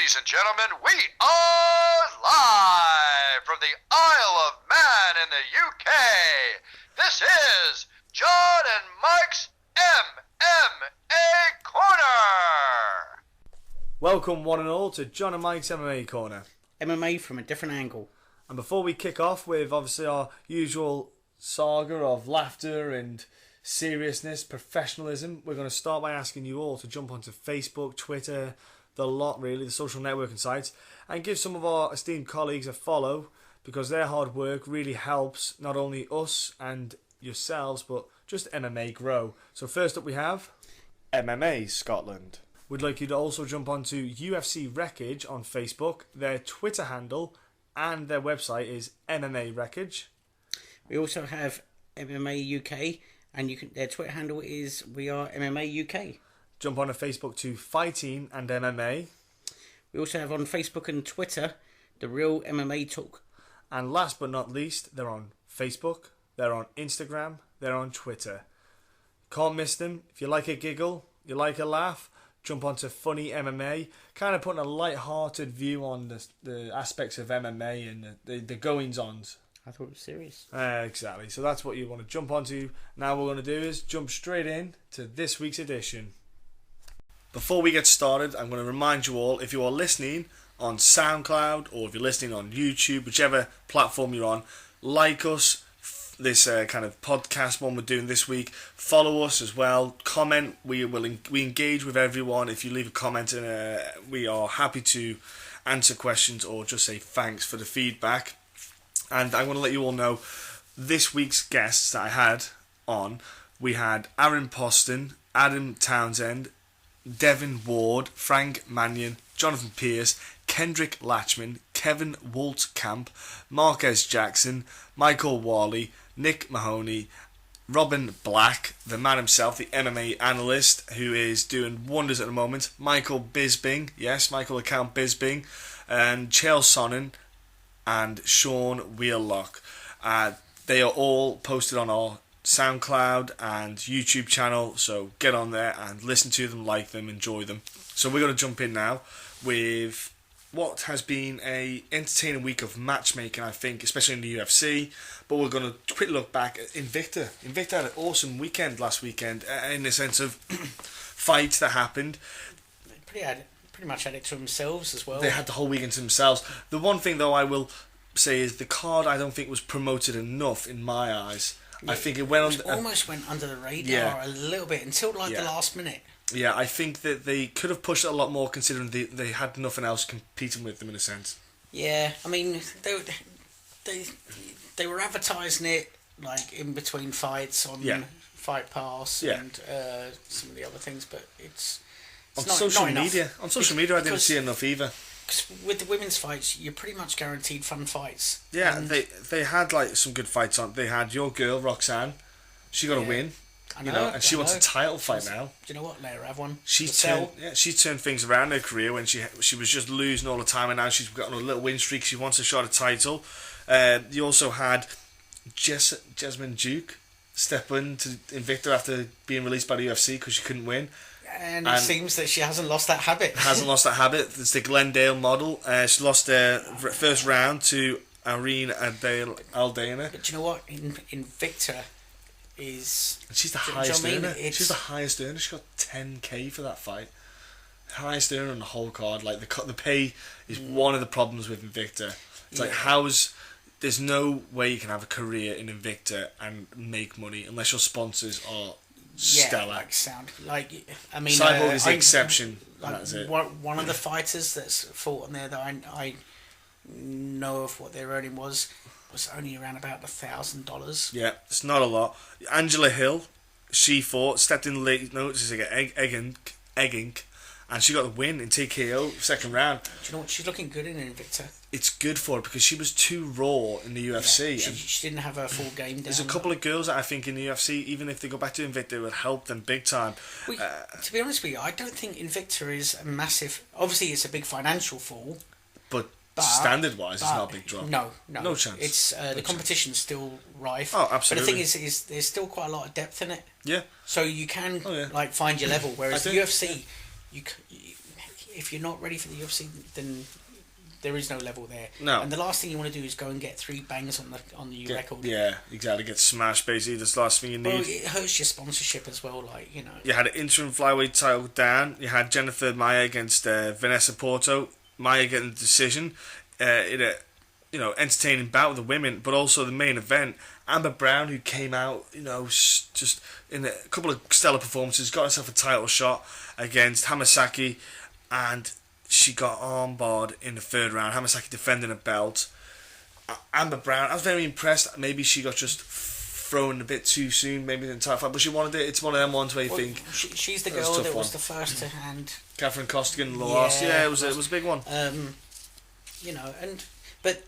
Ladies and gentlemen, we are live from the Isle of Man in the UK. This is John and Mike's MMA Corner. Welcome one and all to John and Mike's MMA Corner. MMA from a different angle. And before we kick off with obviously our usual saga of laughter and seriousness, professionalism, we're going to start by asking you all to jump onto Facebook, Twitter, the lot really, the social networking sites, and give some of our esteemed colleagues a follow, because their hard work really helps not only us and yourselves, but just MMA grow. So first up we have MMA Scotland. We'd like you to also jump onto UFC Wreckage on Facebook. Their Twitter handle and their website is MMA Wreckage. We also have MMA UK, and their Twitter handle is We Are MMA UK. Jump on to Facebook to Fighting and MMA. We also have on Facebook and Twitter The Real MMA Talk. And last but not least, they're on Facebook, they're on Instagram, they're on Twitter. Can't miss them. If you like a giggle, you like a laugh, jump onto Funny MMA, kind of putting a light-hearted view on the aspects of MMA and the goings-ons. I thought it was serious. Exactly. So that's what you want to jump onto. Now what we're going to do is jump straight in to this week's edition. Before we get started, I'm going to remind you all, if you are listening on SoundCloud or if you're listening on YouTube, whichever platform you're on, like us, this kind of podcast one we're doing this week. Follow us as well. Comment. We engage with everyone. If you leave a comment, we are happy to answer questions or just say thanks for the feedback. And I want to let you all know this week's guests that I had on. We had Aaron Poston, Adam Townsend, Devin Ward, Frank Mannion, Jonathan Pierce, Kendrick Latchman, Kevin Waltkamp, Marquez Jackson, Michael Warley, Nick Mahoney, Robin Black, the man himself, the MMA analyst, who is doing wonders at the moment, Michael Bisbing, yes, Michael account Bisbing, and Chael Sonnen, and Sean Wheelock. They are all posted on our SoundCloud and YouTube channel, so get on there and listen to them, like them, enjoy them. So we're going to jump in now with what has been a entertaining week of matchmaking, I think, especially in the UFC. But we're going to quick look back at Invicta. Invicta had an awesome weekend last weekend in the sense of fights that happened. Pretty much had it to themselves as well. They had the whole weekend to themselves. The one thing though I will say is the card I don't think was promoted enough in my eyes. Yeah, I think it almost went under the radar a little bit until the last minute. Yeah, I think that they could have pushed it a lot more considering they had nothing else competing with them in a sense. Yeah, I mean they were advertising it like in between fights on Fight Pass and some of the other things, but it's on not social enough. media. On social media, I didn't see enough either. Because with the women's fights, you're pretty much guaranteed fun fights. Yeah, they had like some good fights on. They had your girl Roxanne. She got a win. And she wants a title fight now. Do you know what? Let her have one. She turned things around in her career when she was just losing all the time, and now she's got on a little win streak. She wants a shot at title. You also had Jasmine Duke step into Invicta after being released by the UFC because she couldn't win. And it seems that she hasn't lost that habit. It's the Glendale model. She lost her first round to Irene Aldana. But you know what? Invicta is... She's the highest earner. She's the highest earner. She got 10k for that fight. Highest earner on the whole card. Like the pay is one of the problems with Invicta. It's like there's no way you can have a career in Invicta and make money unless your sponsors are stellar. I mean, Cyborg is the exception. That's it. One of the fighters that's fought on there that I know of what their earning was only around about $1,000. Yeah, it's not a lot. Angela Hill, she stepped in late notice to get egg ink, and she got the win in TKO second round. Do you know what? She's looking good in Invicta. It's good for her because she was too raw in the UFC. Yeah, she didn't have her full game down. There's a couple of girls that I think in the UFC, even if they go back to Invicta, it would help them big time. To be honest with you, I don't think Invicta is a massive... Obviously, it's a big financial fall. But standard-wise, it's not a big drop. No chance. It's the competition's still rife. Oh, absolutely. But the thing is there's still quite a lot of depth in it. Yeah. So you can find your level. Whereas the UFC, if you're not ready for the UFC, then there is no level there. No. And the last thing you want to do is go and get 3 bangs on the record. Yeah, exactly. Get smashed, basically. That's the last thing you need. Well, it hurts your sponsorship as well, like, you know. You had an interim flyweight title down. You had Jennifer Maia against Vanessa Porto. Maia getting the decision in a entertaining bout with the women, but also the main event. Amber Brown, who came out, just in a couple of stellar performances, got herself a title shot against Hamasaki, and she got armbarred in the 3rd round. Hamasaki defending a belt. Amber Brown, I was very impressed. Maybe she got just thrown a bit too soon, maybe in the title fight, but she wanted it. It's one of them ones where you think she's the girl that was the first to hand. Catherine Costigan lost. Yeah, it was a big one. But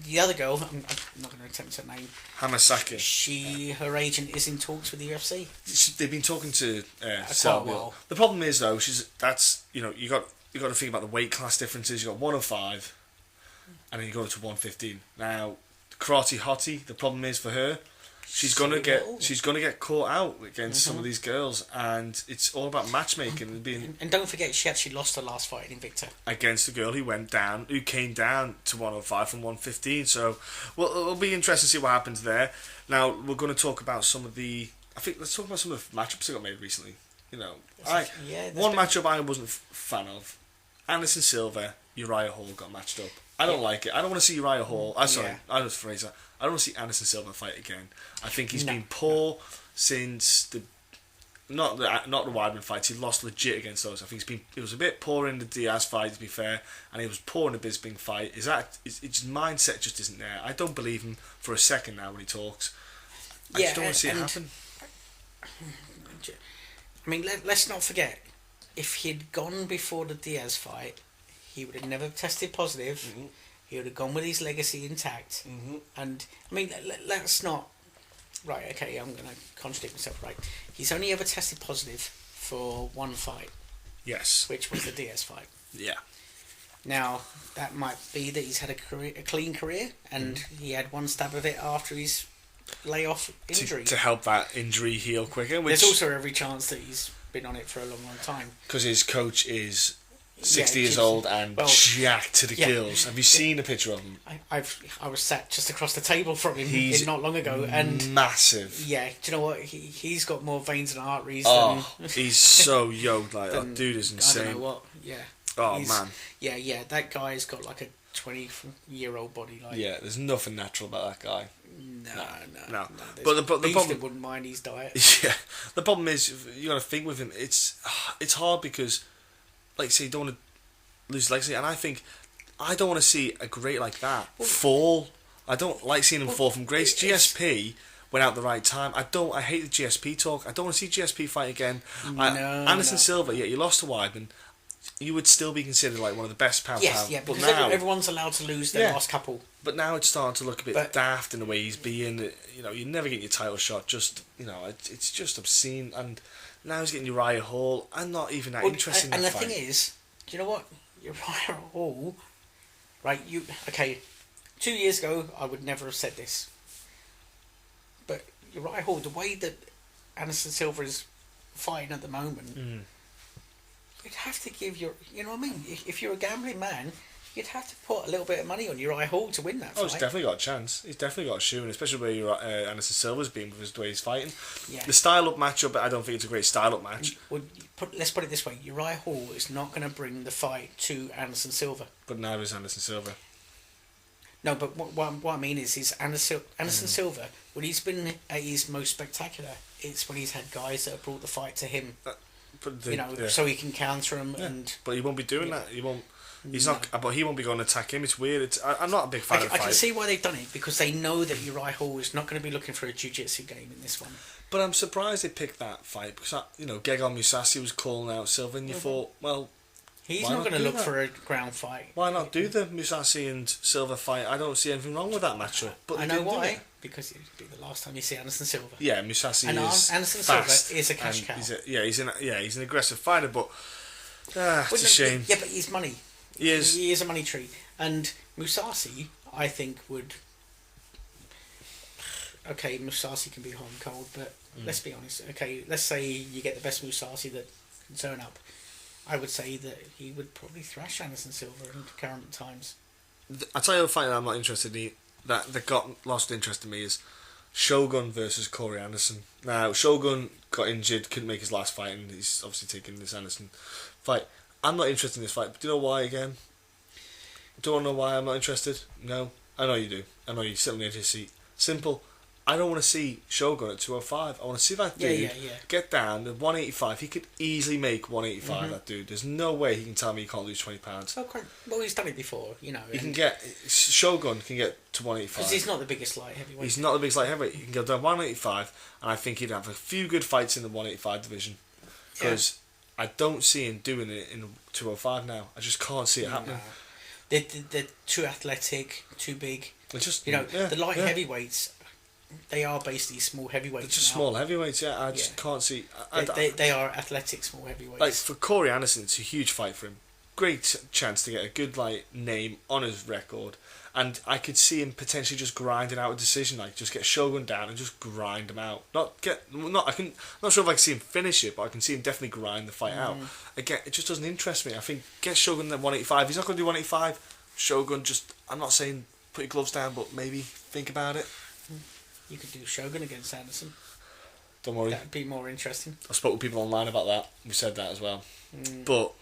the other girl, I'm not going to attempt her name. Hamasaki. Her agent is in talks with the UFC. They've been talking to Selby. The problem is though, you got to think about the weight class differences. You got 105, and then you go to 115. Now, Karate Hottie. The problem is for her, she's gonna get caught out against some of these girls, and it's all about matchmaking and don't forget, she actually lost her last fight in Invicta against the girl who came down to 105 from 115. So, well, it'll be interesting to see what happens there. Now, we're going to talk about some of the. Let's talk about some of the matchups that got made recently. One matchup I wasn't a fan of. Anderson Silva, Uriah Hall got matched up. I don't like it. I don't want to see Uriah Hall. I was Fraser. I don't want to see Anderson Silva fight again. I think he's been poor since the not the Weidman fights. He lost legit against those. I think he was a bit poor in the Diaz fight, to be fair, and he was poor in the Bisping fight. His mindset just isn't there. I don't believe him for a second now when he talks. I just don't want to see it happen. I mean, let's not forget, if he'd gone before the Diaz fight, he would have never tested positive. Mm-hmm. He would have gone with his legacy intact. Mm-hmm. And, I mean, let's not... Right, okay, I'm going to contradict myself, right. He's only ever tested positive for one fight. Yes. Which was the Diaz fight. Yeah. Now, that might be that he's had a clean career, and he had one stab of it after his layoff injury. To help that injury heal quicker. There's also every chance that he's been on it for a long time. Because his coach is 60 years old and jacked to the gills. Have you seen a picture of him? I was sat just across the table from him not long ago, and massive. Yeah, do you know what? He's got more veins and arteries. He's so yoked. Like that dude is insane. I don't know what. Yeah. Oh man. Yeah. That guy's got like a 20-year-old body. Like. Yeah, there's nothing natural about that guy. No. But the problem wouldn't mind his diet. Yeah, the problem is you got to think with him. It's hard because, like you say, you don't want to lose legacy, and I don't want to see a great like that fall. I don't like seeing him fall from grace. GSP went out the right time. I hate the GSP talk. I don't want to see GSP fight again. Anderson Silva, you lost to Weidman. You would still be considered like one of the best pound. Yes, yeah, because now, everyone's allowed to lose their last couple. But now it's starting to look a bit daft in the way he's being. You never get your title shot. Just it's just obscene. And now he's getting Uriah Hall. I'm not even that interested in that fight. And the thing is, do you know what? Uriah Hall, right? 2 years ago I would never have said this. But Uriah Hall, the way that Anderson Silva is fighting at the moment. You'd have to give you know what I mean? If you're a gambling man, you'd have to put a little bit of money on Uriah Hall to win that fight. He's definitely got a chance. He's definitely got a shoe, and especially where Anderson Silva's been with the way he's fighting. Yeah. The style-up matchup, I don't think it's a great style-up match. Let's put it this way. Uriah Hall is not going to bring the fight to Anderson Silva. But neither is Anderson Silva. No, but what I mean is Anderson Silva, when he's been at his most spectacular, it's when he's had guys that have brought the fight to him. So he can counter him, but he won't be doing that. He won't. He's not. But he won't be going to attack him. It's weird. I'm not a big fan of the fight. I can see why they've done it, because they know that Uriah Hall is not going to be looking for a jiu-jitsu game in this one. But I'm surprised they picked that fight because Gegard Mousasi was calling out Silva, and you thought, well, he's not going to look for a ground fight. Why not do the Mousasi and Silva fight? I don't see anything wrong with that matchup. But I know why. Because it'd be the last time you see Anderson Silva. Yeah, Mousasi is Anderson fast. Silva is a cash cow. He's an aggressive fighter, but it's a shame. Yeah, but he's money. He is. He is a money tree, and Mousasi, I think, would. Okay, Mousasi can be hot and cold, but let's be honest. Okay, let's say you get the best Mousasi that can turn up. I would say that he would probably thrash Anderson Silva in current times. I'll tell you a fight that I'm not interested in, that got lost interest in me, is Shogun versus Corey Anderson. Now, Shogun got injured, couldn't make his last fight, and he's obviously taking this Anderson fight. I'm not interested in this fight, but do you know why again? Do you want to know why I'm not interested? No. I know you do. I know you sit on the edge of your seat. Simple. I don't want to see Shogun at 205. I want to see that dude get down to 185. He could easily make 185, that dude. There's no way he can tell me he can't lose 20 pounds. Well, he's done it before, you know. He can get... Shogun can get to 185. Because he's not the biggest light heavyweight. He's not the biggest light heavyweight. He can go down 185, and I think he'd have a few good fights in the 185 division. Because I don't see him doing it in 205 now. I just can't see it happening. No. They're too athletic, too big. It's just, you know, the light heavyweights... They are basically small heavyweights. They're just small heavyweights, I just can't see... They are athletic small heavyweights. Like, for Corey Anderson, it's a huge fight for him. Great chance to get a good, name on his record. And I could see him potentially just grinding out a decision, just get Shogun down and just grind him out. Not sure if I can see him finish it, but I can see him definitely grind the fight out. Again, it just doesn't interest me. I think, get Shogun at 185. He's not going to do 185. Shogun, I'm not saying put your gloves down, but maybe think about it. You could do Shogun against Anderson. Don't worry. That'd be more interesting. I spoke with people online about that. We said that as well. But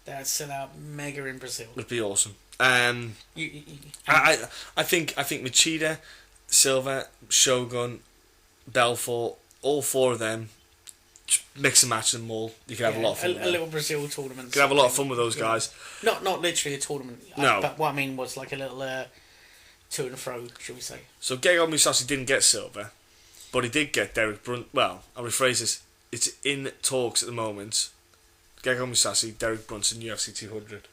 that'd sell out mega in Brazil. It'd be awesome. I think Machida, Silva, Shogun, Belfort, all four of them, mix and match them all. You can have a lot of fun. A little Brazil tournament. You can have a lot of fun with those guys. Not literally a tournament. No. But what I mean was like a little to and fro, shall we say. So Gegard Mousasi didn't get Silva, but he did get Derek Brunson. Well, I'll rephrase this. It's in talks at the moment. Gegard Mousasi, Derek Brunson, UFC 200.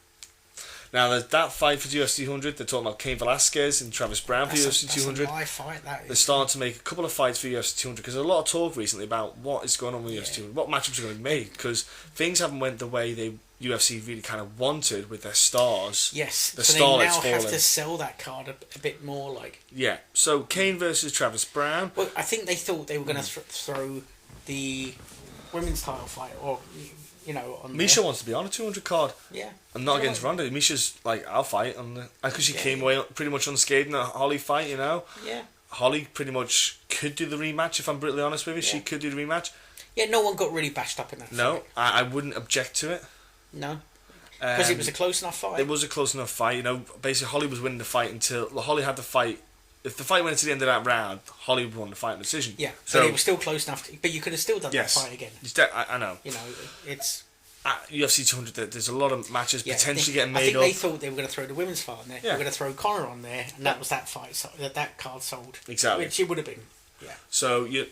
Now, there's that fight for UFC 200. They're talking about Cain Velasquez and Travis Brown for UFC 200. That's a live fight, that is. They're starting to make a couple of fights for UFC 200 because there's a lot of talk recently about what is going on with UFC 200, what matchups are going to be made, because things haven't went the way UFC really kind of wanted with their stars. Yes, the so they now have to sell that card a bit more, Yeah, so Cain versus Travis Brown. Well, I think they thought they were going to throw the women's title fight, or on Misha wants to be on a 200 card. Yeah. And not against Ronda. Misha's I'll fight on the... Because she came away pretty much unscathed in the Holly fight, Yeah. Holly pretty much could do the rematch, if I'm brutally honest with you. Yeah. She could do the rematch. Yeah, no one got really bashed up in that fight. No, I wouldn't object to it. No. Because it was a close enough fight. It was a close enough fight. Basically Holly was winning the fight until... Holly had the fight... If the fight went to the end of that round, Holly won the fight in decision. Yeah, so it was still close enough. But you could have still done that fight again. I know. It's... At UFC 200, there's a lot of matches potentially getting made up. I think they thought they were going to throw the women's fight on there. They were going to throw Conor on there, and that was that fight. So that card sold. Exactly. Which it would have been. Yeah. So you're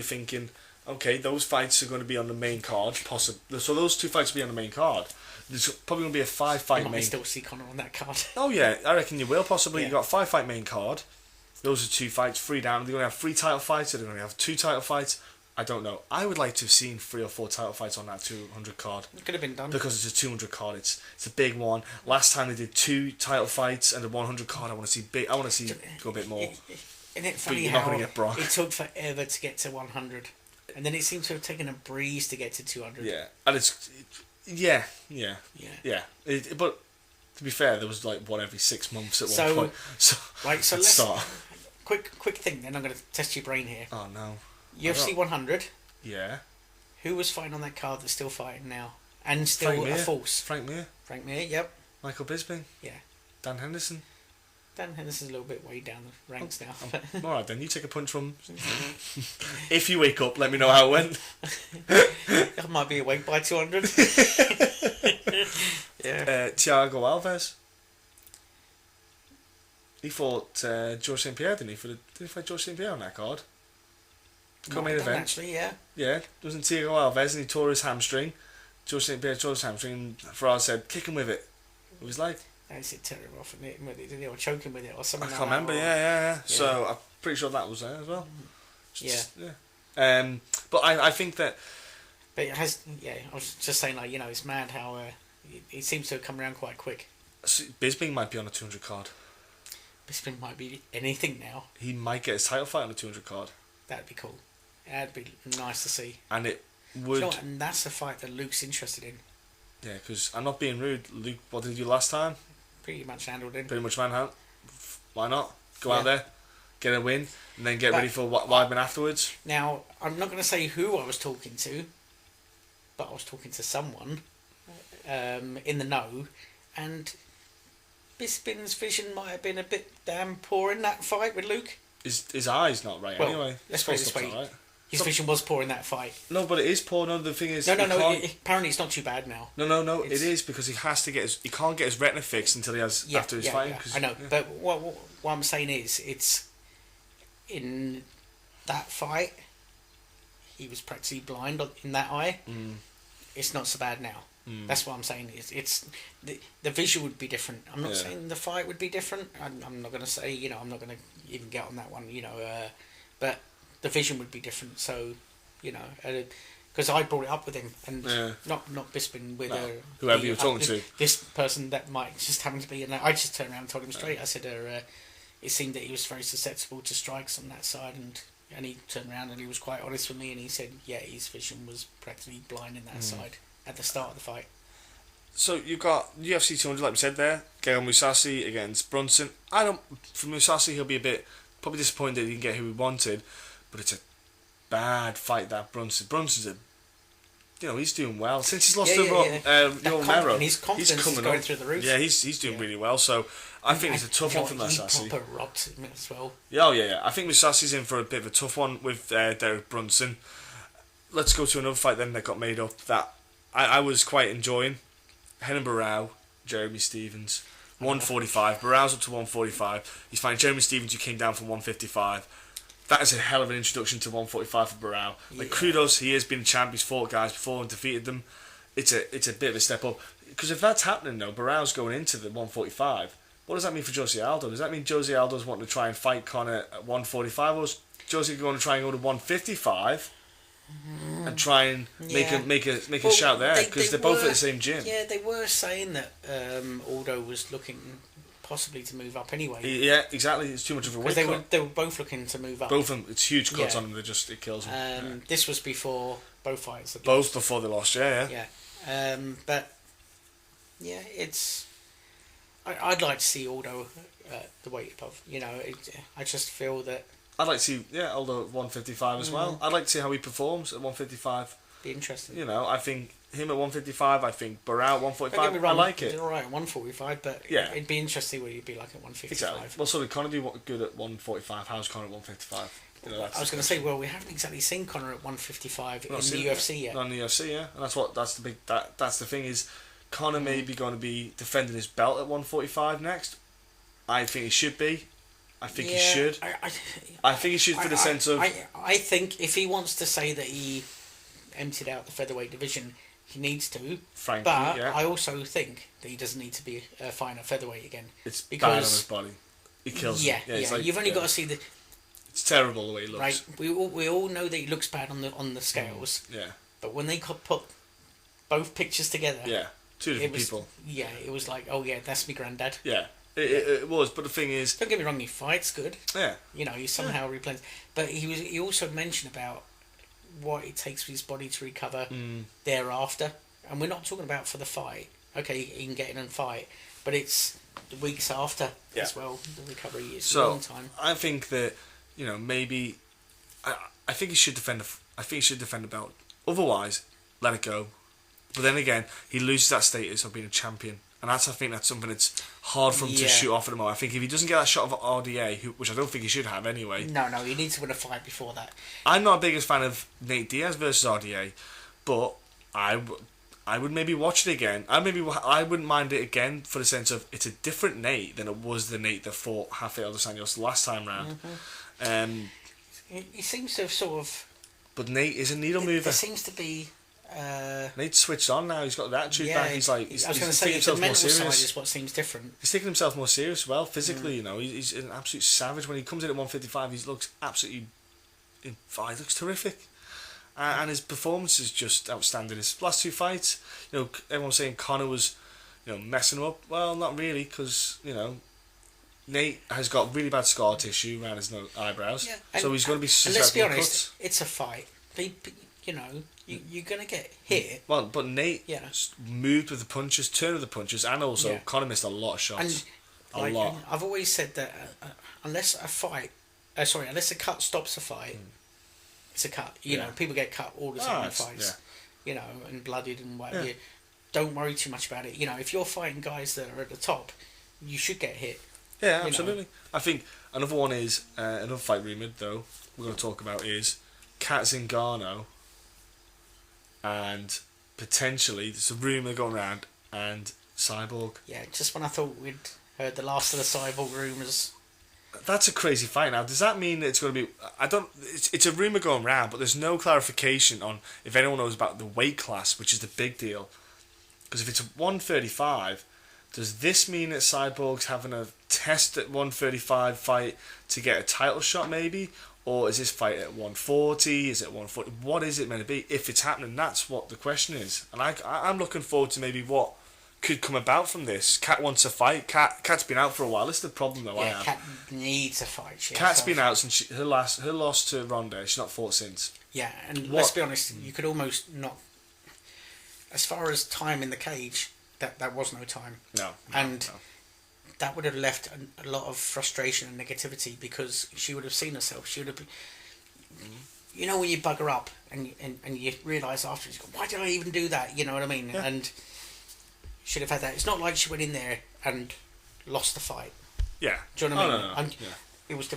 thinking, okay, those fights are going to be on the main card, possibly. So those two fights will be on the main card. There's probably going to be a 5-fight main. You might still see Conor on that card. Oh yeah, I reckon you will possibly. Yeah. You got a 5-fight main card. Those are 2 fights, 3 down. They're going to have 3 title fights. Or they're going to have 2 title fights. I don't know. I would like to have seen 3 or 4 title fights on that 200 card. It could have been done. Because it's a 200 card. It's a big one. Last time they did 2 title fights and a 100 card. I want to see go a bit more. Isn't it funny how it took forever to get to 100, and then it seemed to have taken a breeze to get to 200. Yeah, and yeah. But to be fair, there was one every 6 months at one point. So let's start. Quick thing. Then I'm going to test your brain here. Oh no. UFC 100. Yeah. Who was fighting on that card that's still fighting now? And still a force? Frank Mir. Frank Mir, yep. Michael Bisping. Yeah. Dan Henderson. Dan Henderson's a little bit way down the ranks now. Alright then, you take a punch from... If you wake up, let me know how it went. I might be awake by 200. Yeah. Thiago Alves. He fought George St. Pierre, didn't he? Did he fight George St. Pierre on that card? Main event. Actually, yeah. Yeah, it wasn't Thiago Alves and he tore his hamstring. George St. Pierre tore his hamstring and Faraz said, kick him with it. It was like... I said tear him off with it, or choke him with it, or something I can't remember, yeah. So I'm pretty sure that was there as well. But I think that... But it has, I was just saying, it's mad how it seems to have come around quite quick. Bisping might be on a 200 card. Bisping might be anything now. He might get his title fight on a 200 card. That'd be cool. That'd be nice to see. And it would... And that's a fight that Luke's interested in. Yeah, because I'm not being rude. Luke, what did he do last time? Pretty much handled him. Pretty much manhunt. Why not? Go Yeah. out there, get a win, and then get ready for Weidman afterwards. Now, I'm not going to say who I was talking to, but I was talking to someone in the know, and Bisping's vision might have been a bit damn poor in that fight with Luke. His eyes not right anyway. Let's put it this way. Right. His vision was poor in that fight. No, but it is poor. No, the thing is... No. Apparently it's not too bad now. No. It is because he has to get he can't get his retina fixed until he has after his fight. Yeah, I know, but what I'm saying is, it's in that fight, he was practically blind in that eye. It's not so bad now. That's what I'm saying. It's the visual would be different. I'm not saying the fight would be different. I'm not going to say, I'm not going to even get on that one, but the vision would be different. So, because I brought it up with him, and not Bisping, with whoever you're talking to. This person that might just happen to be, and I just turned around and told him straight. I said, it seemed that he was very susceptible to strikes on that side, and he turned around and he was quite honest with me, and he said, yeah, his vision was practically blind in that side at the start of the fight. So you've got UFC 200, like we said there, Gael Mousasi against Brunson. For Mousasi, he'll be a bit probably disappointed that he didn't get who he wanted, but it's a bad fight, that Brunson. Brunson's he's doing well since he's lost to Romero. His confidence is going through the roof. Yeah, he's doing really well. So I think it's a tough one for Mousasi. He proper rocked him as well. Yeah. I think Mousasi's in for a bit of a tough one with Derek Brunson. Let's go to another fight then that got made up that I was quite enjoying. Renan Barão, Jeremy Stephens, 145. Barão's up to 145. He's fighting Jeremy Stephens, who came down from 155. That is a hell of an introduction to 145 for Barão. Kudos, he has been a champ. He's fought guys before and defeated them. It's a bit of a step up. Because if that's happening though, Barão's going into the 145. What does that mean for Jose Aldo? Does that mean Jose Aldo's wanting to try and fight Conor at 145, or is Jose going to try and go to 155 and try and make a shout there? Because they're both at the same gym. Yeah, they were saying that Aldo was looking possibly to move up anyway. Yeah, exactly. It's too much of a weight cut. They were both looking to move up. Both of them, it's huge cuts on them. It kills them. This was before both fights. Both before they lost. Yeah. But yeah, it's. I'd like to see Aldo the weight above. I just feel that. I'd like to see Aldo at 155 as well. I'd like to see how he performs at 155. Be interesting. I think him at 155. I think Barão at 145. Don't get me wrong, I like it. He's all right at 145, but it'd be interesting what he'd be like at 155. Exactly. Well, so did Conor do good at 145? How's Conor at 155? I was going to say, we haven't exactly seen Conor at 155 in the UFC yet. Not in the UFC, yeah. And that's the thing is, Conor may be going to be defending his belt at 145 next. I think he should be. I think he should. I think he should for the sense of. I think if he wants to say that he emptied out the featherweight division, he needs to. Frankly, but I also think that he doesn't need to be fighting at featherweight again. It's bad on his body. It kills him. Yeah. Like, you've only got to see the. It's terrible the way he looks. Right. We all know that he looks bad on the scales. Yeah. But when they put both pictures together. Yeah. Two different people. Yeah. It was like, oh yeah, that's me granddad. Yeah. It was, but the thing is, don't get me wrong, he fights good. Yeah. He somehow replays, but he also mentioned about what it takes for his body to recover thereafter, and we're not talking about for the fight. Okay, he can get in and fight, but it's the weeks after as well. The recovery is a long time. I think that maybe I think he should defend. I think he should defend the belt. Otherwise, let it go. But then again, he loses that status of being a champion. And I think that's something that's hard for him to shoot off at the moment. I think if he doesn't get that shot of RDA, which I don't think he should have anyway. No, he needs to win a fight before that. I'm not the biggest fan of Nate Diaz versus RDA, but I would maybe watch it again. I wouldn't mind it again for the sense of it's a different Nate than it was the Nate that fought Rafael dos Anjos last time round. He seems to have sort of. But Nate is a needle mover. There seems to be. Nate's switched on now. He's got that attitude back. He's like. I was going to say the mental side is what seems different. He's taking himself more serious. Well, physically, he's an absolute savage. When he comes in at 155, he looks absolutely. He looks terrific, and his performance is just outstanding. His last two fights, everyone's saying Conor was, messing him up. Well, not really, because Nate has got really bad scar tissue around his eyebrows, so he's going to be susceptible. And let's be honest, it's a fight. you know, you're gonna get hit. Well, but Nate Yeah. moved with the punches, turned with the punches, and also Yeah. Conor missed a lot of shots. And a lot. I've always said that unless a cut stops a fight, it's a cut. You know, people get cut all the time in fights. You know, and blooded and whatever. Yeah. Don't worry too much about it. You know, if you're fighting guys that are at the top, you should get hit. Yeah, absolutely. I think another one is another fight rumoured though we're going to talk about is Kat Zingano and potentially there's a rumour going around and Cyborg. Yeah, just when I thought we'd heard the last of the Cyborg rumours. That's a crazy fight. Now, does that mean that it's going to be? I don't. It's a rumor going around, but there's no clarification on if anyone knows about the weight class, which is the big deal. Because if it's 135, does this mean that Cyborg's having a test at 135 fight to get a title shot, maybe, or is this fight at 140? Is it 140? What is it meant to be? If it's happening, that's what the question is. And I'm looking forward to maybe what could come about from this. Kat wants a fight. Kat's been out for a while. This is the problem though. Yeah, Kat needs a fight. Kat's been out since her loss to Ronda. She's not fought since. Yeah, and let's be honest, you could almost not. As far as time in the cage, that was no time. No. That would have left a lot of frustration and negativity because she would have seen herself. She would have been. You know when you bugger up and you realise afterwards, why did I even do that? You know what I mean? Yeah. And should have had that. It's not like she went in there and lost the fight. Yeah. Do you know what I mean? No. Yeah. It was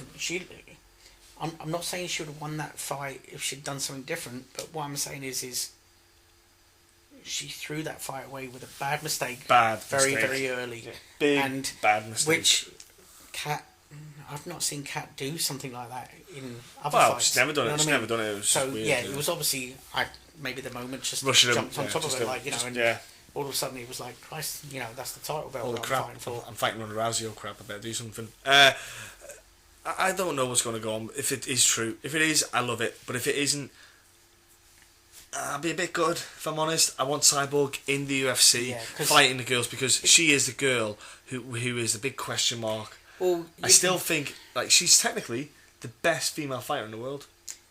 I'm not saying she would have won that fight if she'd done something different, but what I'm saying is she threw that fight away with a bad mistake. Very early. Yeah. Big and bad mistake. Which Kat, I've not seen Kat do something like that in other Well, fights. she's never done it. You know She's what I mean? never done it. It was so just weird, yeah, it was obviously maybe the moment just Rushing jumped on top of it, yeah. All of a sudden he was like, Christ, you know, that's the title belt Holy that crap! I'm fighting for. I'm fighting Ronda Rousey. Oh crap! I better do something. I don't know what's going to go on. If it is true, if it is, I love it. But if it isn't, I'll be a bit good. If I'm honest, I want Cyborg in the UFC fighting the girls because she is the girl who is the big question mark. Well, I still think like she's technically the best female fighter in the world.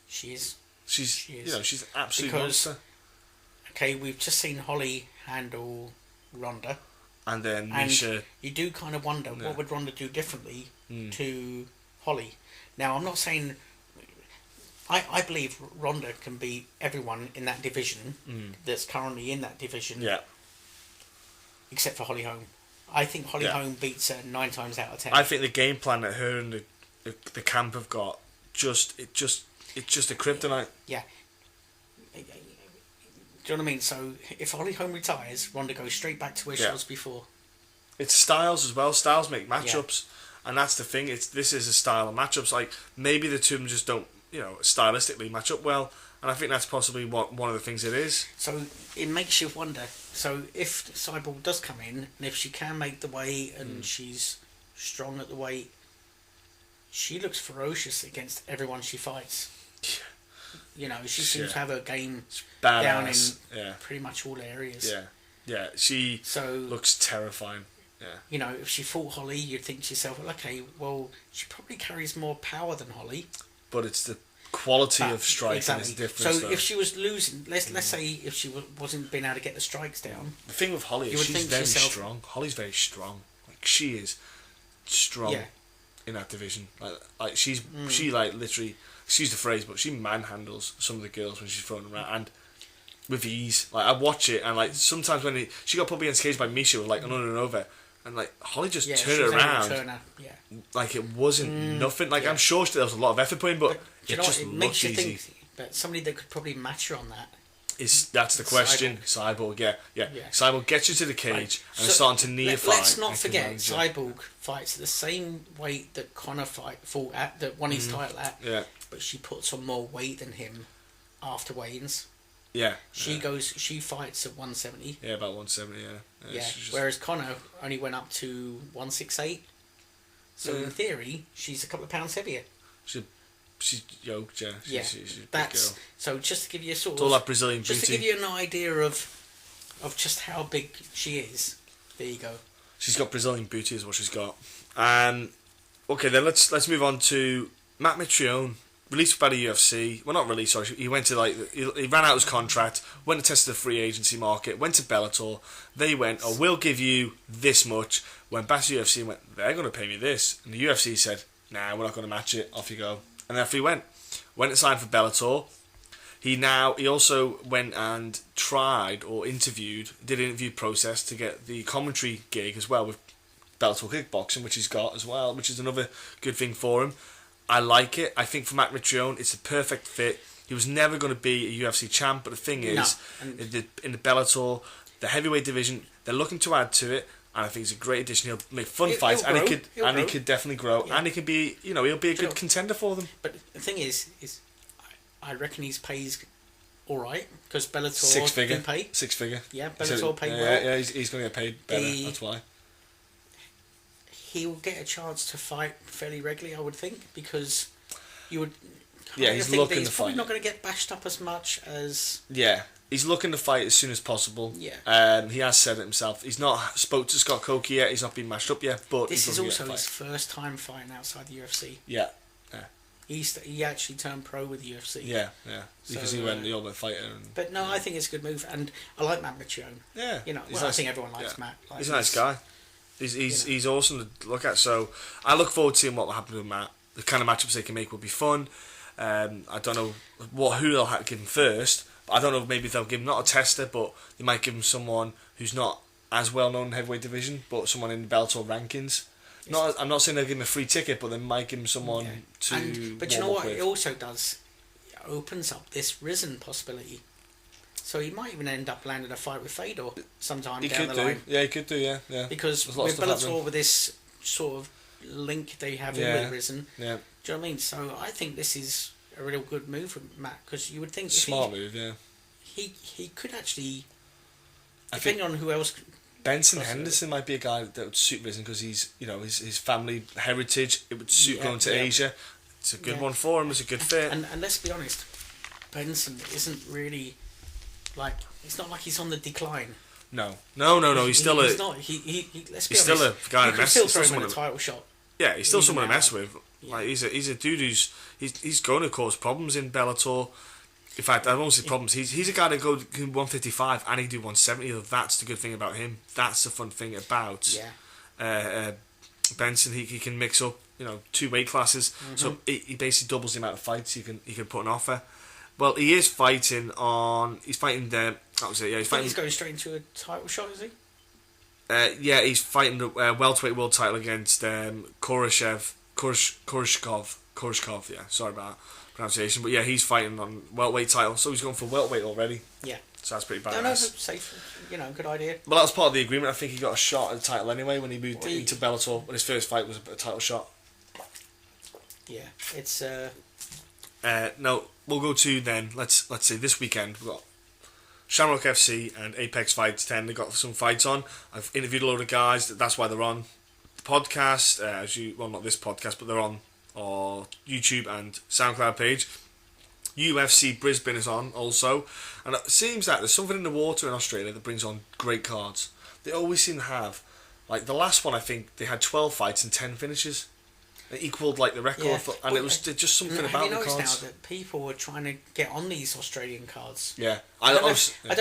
She is. She's is. You know, she's an absolute Because- monster. Okay, we've just seen Holly handle Ronda, And then and Misha. you do kind of wonder what would Ronda do differently to Holly. Now, I'm not saying. I believe Ronda can beat everyone in that division that's currently in that division, Yeah. except for Holly Holm. I think Holly Holm beats her 9 times out of 10. I think the game plan that her and the camp have got it's just a kryptonite. Yeah. Do you know what I mean? So if Holly Holm retires, Ronda goes straight back to where she was before. It's styles as well. Styles make matchups, and that's the thing. This is a style of matchups. Like maybe the two of them just don't, stylistically match up well, and I think that's possibly one of the things it is. So it makes you wonder. So if Cyborg does come in, and if she can make the weight and she's strong at the weight, she looks ferocious against everyone she fights. You know, she seems to have her game down in pretty much all areas. Yeah. She So looks terrifying. Yeah. You know, if she fought Holly, you'd think to yourself, well, okay, well, she probably carries more power than Holly. But it's the quality of striking is different. So if she was losing, let's say if she wasn't being able to get the strikes down. The thing with Holly is she's very strong. Holly's very strong. Like she is strong in that division. Like she literally, excuse the phrase, but she manhandles some of the girls when she's throwing them around and with ease. Like I watch it and like sometimes when she got put against cage by Misha with like an under and over. And like Holly just turned it around, like it wasn't nothing. Like I'm sure there was a lot of effort put in, but it just looked easy. But somebody that could probably match her on that that's the question. Cyborg, yeah. Cyborg gets you to the cage and is starting to knee a fight. Let's not forget, Cyborg fights at the same weight that Conor fought at, that won his title at. Yeah. But she puts on more weight than him after weigh-ins. Yeah. She fights at 170. Yeah, about 170, yeah. Whereas Conor only went up to 168. So in theory, she's a couple of pounds heavier. She's yoked, yeah. She's a big girl. So just to give you a sort it's all that Brazilian beauty. Just to give you an idea of just how big she is. There you go. She's got Brazilian beauty is what she's got. Okay, then let's move on to Matt Mitrione released by the UFC. Well, not released, sorry. He went to he ran out his contract, went to test the free agency market, went to Bellator. They went, "Oh, we'll give you this much." Went back to the UFC and went, "They're going to pay me this." And the UFC said, "Nah, we're not going to match it. Off you go." And off he went. Went and signed for Bellator. He also went and tried or did an interview process to get the commentary gig as well with Bellator Kickboxing, which he's got as well, which is another good thing for him. I like it. I think for Matt Mitrione, it's a perfect fit. He was never going to be a UFC champ, but the thing is, in the Bellator, the heavyweight division, they're looking to add to it, and I think it's a great addition. He'll make fun fights, and he could definitely grow, and he can be, he'll be a good contender for them. But the thing is I reckon his pay's all right because Bellator Six-figure. can pay. Six-figure. Yeah, Bellator paid well. Yeah, he's going to get paid better. That's why. He will get a chance to fight fairly regularly, I would think, because you would. Yeah, he's looking to fight. He's probably not going to get bashed up as much as. Yeah, he's looking to fight as soon as possible. Yeah. He has said it himself. He's not spoke to Scott Cokie yet. He's not been mashed up yet. But this is also his first time fighting outside the UFC. Yeah. He actually turned pro with the UFC. Yeah. Because he went the Ultimate Fighter. But no, I think it's a good move, and I like Matt Mitrione. Yeah. Nice. I think everyone likes Matt. He's a nice guy. He's awesome to look at. So I look forward to seeing what will happen with Matt. The kind of matchups they can make will be fun. I don't know who they'll give him first. I don't know. Maybe they'll give him not a tester, but they might give him someone who's not as well known in the heavyweight division, but someone in the Bellator rankings. I'm not saying they'll give him a free ticket, but they might give him someone to. But you know what? It also does. It opens up this Risen possibility. So he might even end up landing a fight with Fedor sometime down the line. Yeah, he could do. Yeah. Because with Bellator, with this sort of link they have with Risen, do you know what I mean? So I think this is a real good move from Matt, because you would think smart move, yeah. He could actually, depending on who else. Benson Henderson might be a guy that would suit Risen because he's his family heritage. It would suit going to Asia. It's a good one for him. It's a good fit. And let's be honest, Benson isn't really. It's not like he's on the decline. No. He's still he's a. Not, he, let's be he's honest, still a guy to mess. Still throw him in a title shot. Yeah, he's still someone to mess with. Yeah. Like he's a dude he's going to cause problems in Bellator. In fact, I won't say problems. He's a guy that go 155 and he do 170. That's the good thing about him. That's the fun thing about Benson. He can mix up 2 weight classes, so he basically doubles the amount of fights he can put on offer. Well, he is fighting on. He's fighting the. That was it. Yeah, he's fighting. He's going straight into a title shot, is he? Yeah, he's fighting the welterweight world title against Koreshkov. Yeah, sorry about that pronunciation, but yeah, he's fighting on welterweight title, so he's going for welterweight already. Yeah. So that's pretty bad. No, that's safe. Good idea. Well, that was part of the agreement. I think he got a shot at the title anyway when he moved into Bellator. When his first fight was a title shot. Yeah, it's. No, we'll go to then. Let's see. This weekend we've got Shamrock FC and Apex Fights 10. They've got some fights on. I've interviewed a load of guys. That's why they're on the podcast. Not this podcast, but they're on our YouTube and SoundCloud page. UFC Brisbane is on also, and it seems that there's something in the water in Australia that brings on great cards. They always seem to have, the last one I think they had 12 fights and 10 finishes. It equalled the record, and it was just something about the cards. Have you noticed now that people were trying to get on these Australian cards? Yeah, I don't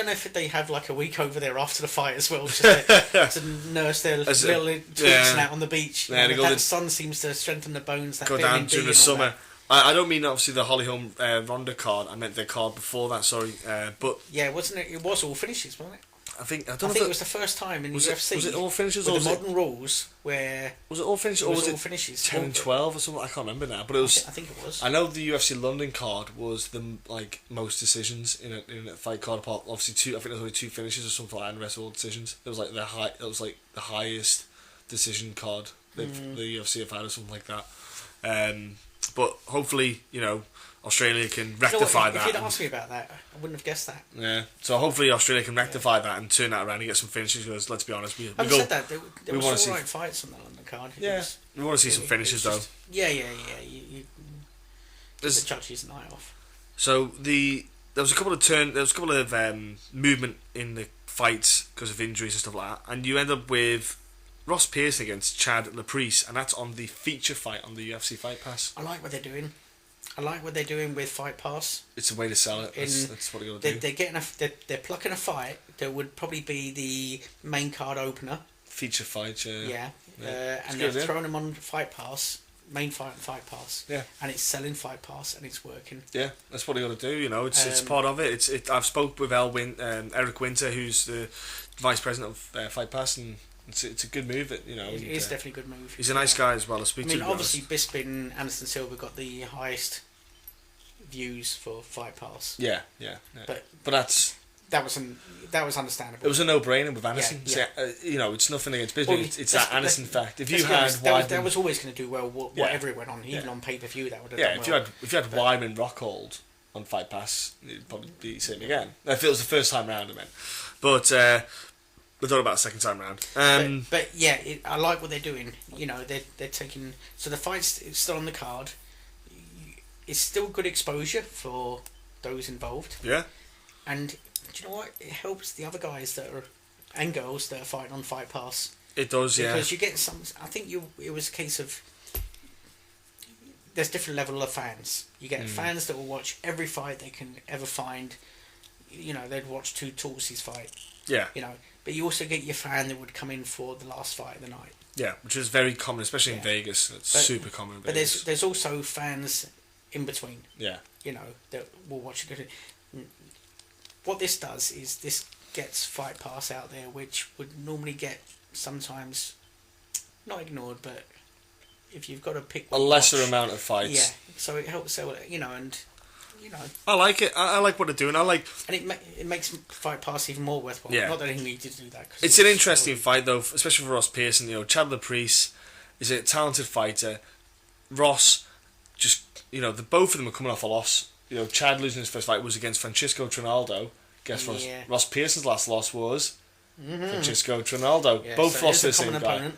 know if they have a week over there after the fight as well, just to nurse their little tweaks out on the beach. Yeah, that sun seems to strengthen the bones. That go down during the summer. I don't mean obviously the Holly Holm Ronda card. I meant the card before that. Sorry, but yeah, wasn't it? It was all finishes, wasn't it? I think it was the first time in the UFC. Was it all finishes or the modern rules where was it all finishes or was it finishes 10 and 12 or something? I can't remember now, but it was. I think it was. I know the UFC London card was the most decisions in a fight card. Apart obviously 2. I think there was only 2 finishes or something like that, and the rest were all decisions. It was the highest decision card the UFC have had or something like that. But hopefully, Australia can rectify that. If you'd asked me about that, I wouldn't have guessed that. Yeah, so hopefully Australia can rectify that and turn that around and get some finishes. Because let's be honest, we said that there were some right fights on the London card. We want to see some finishes though. Yeah. You the judge's night off. So there was a couple of movement in the fights because of injuries and stuff like that, and you end up with Ross Pearce against Chad Laprise, and that's on the feature fight on the UFC Fight Pass. I like what they're doing. I like what they're doing with Fight Pass. It's a way to sell it. That's what you got to do. They're getting they're plucking a fight that would probably be the main card opener. Feature fight, Yeah. And good, they're throwing them on Fight Pass, main Fight Pass. Yeah. And it's selling Fight Pass, and it's working. Yeah, that's what you got to do. You know, it's part of it. I've spoke with Eric Winter, who's the vice president of Fight Pass, and it's a good move. It is definitely a good move. He's a nice guy as well. I speak to. Obviously, Bisping and Anderson Silva got the highest views for Fight Pass. Yeah. But that was understandable. It was a no-brainer with Anderson. Yeah. So, it's nothing against Bisping. Well, it's that Anderson fact. If you that was always going to do well. Whatever it went on, even on pay-per-view, that would have done well. If you had Wyman Rockhold on Fight Pass, it'd probably be the same again. If it was the first time round, I meant. But we thought about a second time round. But yeah, I like what they're doing. They're taking, so the fight's still on the card. It's still good exposure for those involved. Yeah. And do you know what? It helps the other guys and girls that are fighting on Fight Pass. It does, yeah. Because you get some. I think it was a case of. There's different level of fans. You get fans that will watch every fight they can ever find. They'd watch two Torsies fight. Yeah. But you also get your fan that would come in for the last fight of the night. Yeah, which is very common, especially in Vegas. It's super common in Vegas. But there's also fans in between. Yeah. That will watch it. What this does is this gets Fight Pass out there, which would normally get sometimes not ignored, but if you've got to pick a lesser amount of fights. Yeah, so it helps sell it, I like it. I like what they're doing. And it makes Fight Pass even more worthwhile. Yeah. Not that he needed to do that. It's an interesting fight, though, especially for Ross Pearson. Chad Priest is a talented fighter. Ross, both of them are coming off a loss. Chad losing his first fight was against Francisco Trinaldo. Guess Ross Pearson's last loss was Francisco Trinaldo. Yeah, both lost to the same guy. Opponent.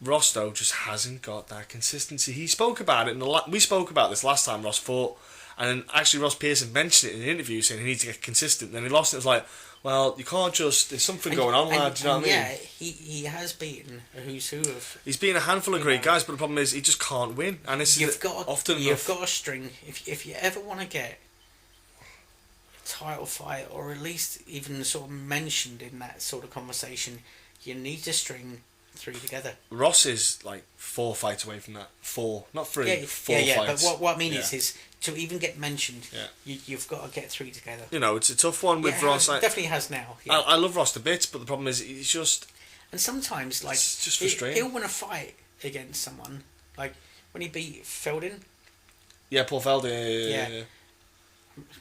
Ross, though, just hasn't got that consistency. He spoke about it, we spoke about this last time Ross fought, and then actually Ross Pearson mentioned it in an interview saying he needs to get consistent. Then he lost it. It was like, well, you can't just. There's something going on, lad. Do you know what I mean? Yeah, he has beaten a who's who of. He's beaten a handful of great guys, but the problem is he just can't win. And this you've got a string. If you ever want to get a title fight, or at least even sort of mentioned in that sort of conversation, you need to string 3 together. Ross is like 4 fights away from that. 4, not 3. 4 fights. But what I mean is to even get mentioned, you've got to get 3 together. It's a tough one with Ross. Definitely has now. Yeah. I love Ross to bits, but the problem is he's just. And sometimes it's just frustrating. He'll win a fight against someone, like when he beat Feldin. Yeah, Paul Feldin. Yeah.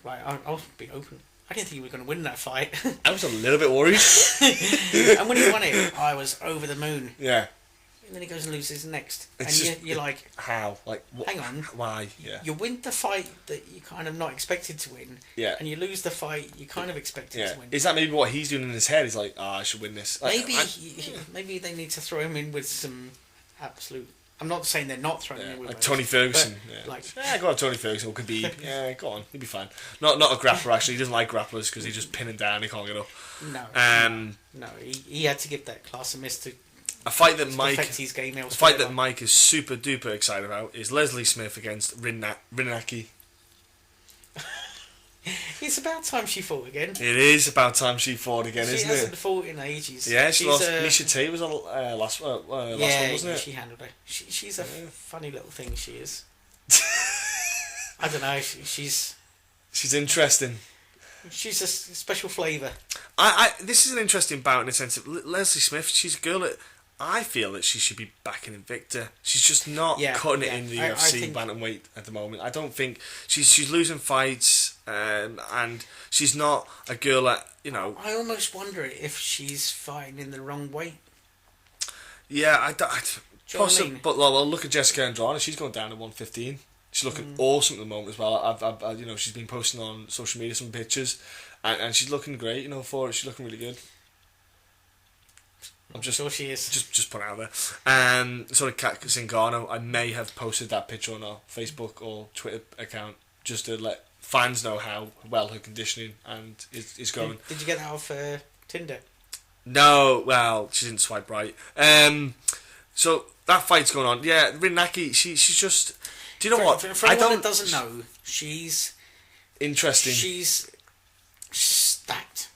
Right, I'll be open. I didn't think he was going to win that fight. I was a little bit worried. And when he won it, I was over the moon. Yeah. And then he goes and loses next. You're like... How? Like, hang on. Why? Yeah. You win the fight that you kind of not expected to win. Yeah. And you lose the fight you kind of expected to win. Is that maybe what he's doing in his head? He's like, I should win this. Like, maybe they need to throw him in with some absolute... I'm not saying they're not throwing him in with like Tony Ferguson. Go on, Tony Ferguson or Khabib. Yeah, go on, he'll be fine. Not a grappler actually. He doesn't like grapplers because he just pin him down. He can't get up. No. He had to give that class a miss to. A fight that Mike is super duper excited about is Leslie Smith against Rinaki. It's about time she fought again. It is about time she fought again, isn't it? She hasn't fought in ages. Yeah, she lost. Misha Tate was last one, wasn't it? She handled her. She's a funny little thing, she is. I don't know, she's interesting. She's a special flavour. This is an interesting bout in the sense of Leslie Smith, she's a girl that I feel that she should be back in Invicta. She's just not cutting it in the UFC bantamweight at the moment. I don't think she's losing fights, and she's not a girl that I almost wonder if she's fighting in the wrong weight. Yeah, possibly. But look at Jessica Andrade. She's going down to 115. She's looking awesome at the moment as well. I've she's been posting on social media some pictures, and she's looking great. For it, she's looking really good. I'm just sure she is. Just put it out there. Sort of Kat Zingano. I may have posted that picture on our Facebook or Twitter account just to let fans know how well her conditioning and is going. Did you get that off Tinder? No, well, she didn't swipe right. So that fight's going on. Yeah, Rinaki, she's just. Do you know what? For anyone that doesn't know, she's interesting. She's stacked.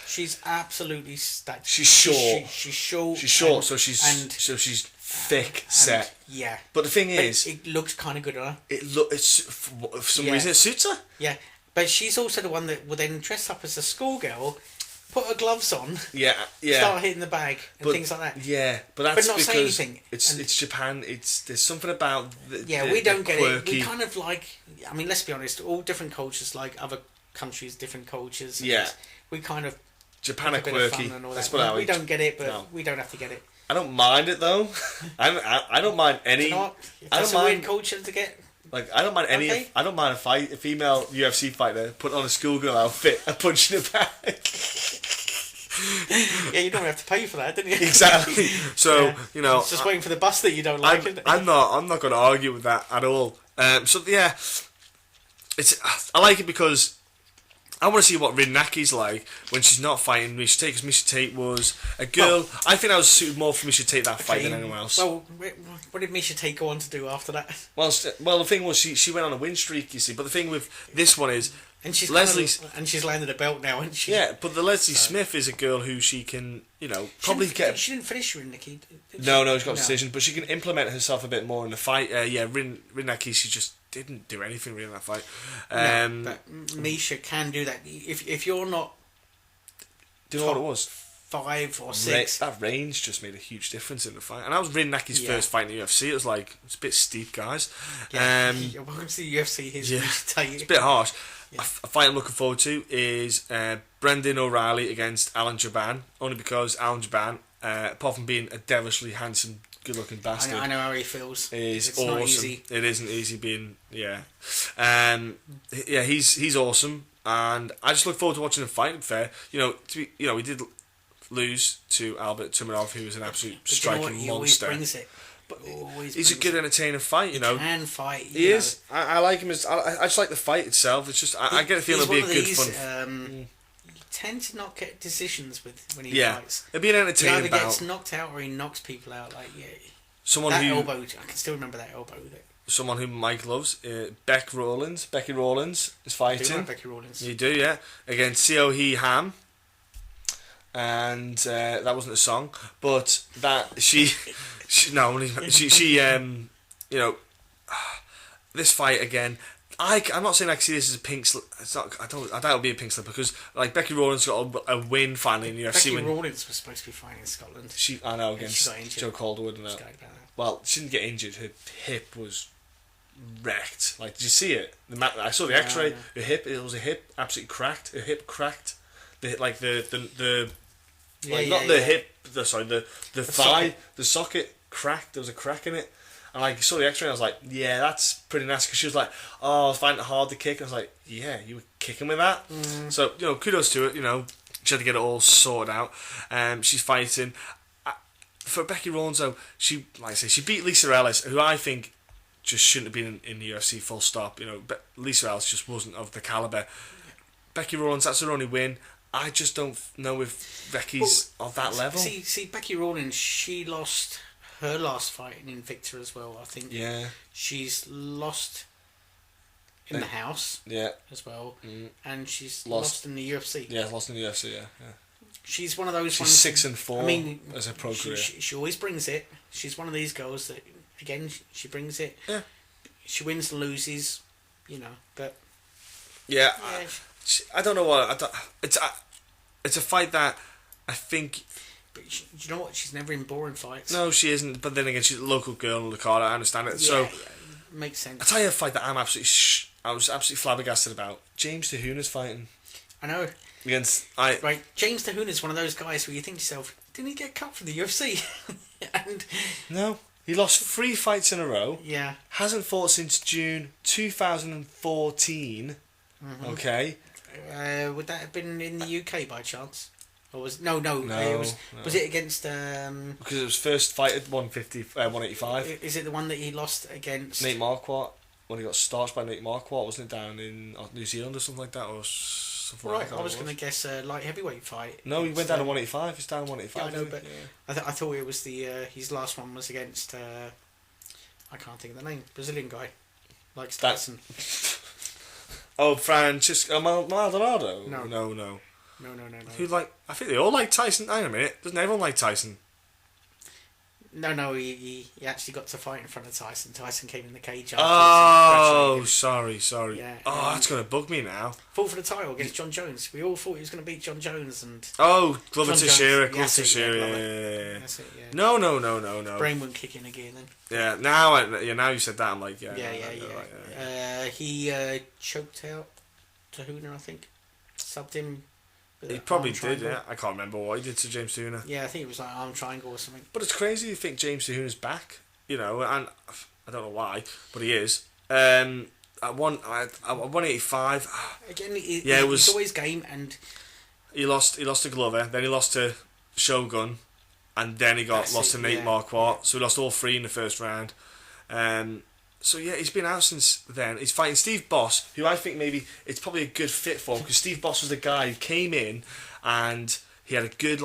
She's absolutely stacked. She's short. She's short. She's short, so she's thick set. Yeah. But the thing is, it looks kind of good on her. It's for some reason it suits her. Yeah, but she's also the one that will then dress up as a schoolgirl, put her gloves on, start hitting the bag and things like that. Yeah, but that's not say because anything. It's Japan. There's something about we don't get quirky. it. We kind of like. I mean, let's be honest. All different cultures, like other countries, different cultures. Yeah. We kind of. Japan are quirky. That's what we don't get it, but we don't have to get it. I don't mind it though. I don't mind any. Do you know what? That's a weird culture to get. Like I don't mind any. Okay. I don't mind a female UFC fighter put on a schoolgirl outfit and punching it back. Yeah, you don't have to pay for that, don't you? Exactly. So you know, it's just waiting for the bus that you don't like. I'm not going to argue with that at all. So yeah, I like it because I want to see what Rinnaki's like when she's not fighting Misha Tate, because Misha Tate was a girl. I think I was suited more for Misha Tate that fight than anyone else. Well, what did Misha Tate go on to do after that? Well, the thing was she went on a win streak, you see. But the thing with this one is, and she's she's landed a belt now, and she. Yeah, but the Leslie Smith is a girl who she can, probably get. She didn't finish Rinnaki. No, she got a decision, but she can implement herself a bit more in the fight. Rinnaki, she just didn't do anything really in that fight. But Misha can do that if you're not. Do you know what it was? 5 or 6. That range just made a huge difference in the fight, and that was Rinnaki's first fight in the UFC. It was like it's a bit steep, guys. Welcome to the UFC. It's a bit harsh. A fight I'm looking forward to is Brendan O'Reilly against Alan Jaban, only because Alan Jaban, apart from being a devilishly handsome, good-looking bastard, I know how he feels. It's awesome. Not easy. It isn't easy being he's awesome, and I just look forward to watching him fight. Fair, we did lose to Albert Tumarov, who was an absolute striking he monster. Always brings it. He's a good, entertaining fight. He can fight. He is. I like him as. I just like the fight itself. It's just I get a feeling it'll be a good fun. You tend to not get decisions when he fights. It'll be an entertaining He either bout. gets knocked out or he knocks people out. Someone that who elbow. I can still remember that elbow. Someone who Mike loves, Becky Rawlins is fighting. Do you like Becky Rawlins? You do, yeah. Against Seo Hee Ham. And that wasn't a song, but that this fight again. I'm not saying I can see this as a pink slip. It's not. I doubt it'll be a pink slip because Becky Rawlins got a win finally in the UFC. Becky Rawlins was supposed to be fighting in Scotland. I know, against Joe Calderwood and that. Well, she didn't get injured. Her hip was wrecked. Did you see it? I saw the X-ray. Her hip. It was a hip absolutely cracked. Her hip cracked. The hip. The thigh. Socket. The socket cracked. There was a crack in it. And I saw the X-ray and I was like, yeah, that's pretty nasty. Because she was like, I was finding it hard to kick. And I was like, yeah, you were kicking with that. So, kudos to it. She had to get it all sorted out. She's fighting. For Becky Rawlins, though, she beat Lisa Ellis, who I think just shouldn't have been in the UFC full stop. But Lisa Ellis just wasn't of the calibre. Becky Rawlins, that's her only win. I just don't know if Becky's of that level. See, Becky Rawlins, she lost her last fight in Invicta as well, I think. Yeah. She's lost in the house as well, and she's lost in the UFC. Yeah, lost in the UFC, yeah. She's one of those She's ones... 6-4 I mean, as a pro career. She always brings it. She's one of these girls that, again, she brings it. Yeah. She wins and loses, but... Yeah. I don't know what... It's a fight that I think... But you know what? She's never in boring fights. No, she isn't. But then again, she's a local girl in the card. I understand it. So makes sense. I tell you a fight that I was absolutely flabbergasted about. James Tehuna's fighting. I know. Right, James Tehuna is one of those guys where you think to yourself, didn't he get cut from the UFC? And no, he lost 3 fights in a row. Yeah. Hasn't fought since June 2014. Okay. Would that have been in the UK by chance? Or was was it against because it was first fight at 185. Is it the one that he lost against Nate Marquardt when he got starched by Nate Marquardt? Wasn't it down in New Zealand or something like that, or something right, like that? I was going to guess a light heavyweight fight. No, he went down to 185. He's down to 185. Yeah, I know, but I thought it was the his last one was against I can't think of the name, Brazilian guy. likes Tyson. Oh, Francisco Maldonado? No. No. No. I think they all like Tyson. Hang on a minute. Doesn't everyone like Tyson? No, he actually got to fight in front of Tyson. Tyson came in the cage Oh, afterwards. sorry. Yeah, That's going to bug me now. Fought for the title against John Jones. We all thought he was going to beat John Jones. Oh, Glover John Teixeira. Jones. Glover That's it, Teixeira. yeah, Yeah. That's it, yeah. No. Brain wouldn't kick in again then. Yeah, now you said that, I'm like, yeah. Yeah. He choked out Tahuna, I think. Subbed him. He probably did, yeah. I can't remember what he did to James Tahuna. Yeah, I think it was like arm triangle or something. But it's crazy to think James Tahuna's back, and I don't know why, but he is. At 185. Again, it was always game, and he lost to Glover, then he lost to Shogun, and then he lost to Nate Marquardt. So he lost all 3 in the first round. So yeah, he's been out since then. He's fighting Steve Boss, who I think maybe it's probably a good fit for him, because Steve Boss was the guy who came in and he had a good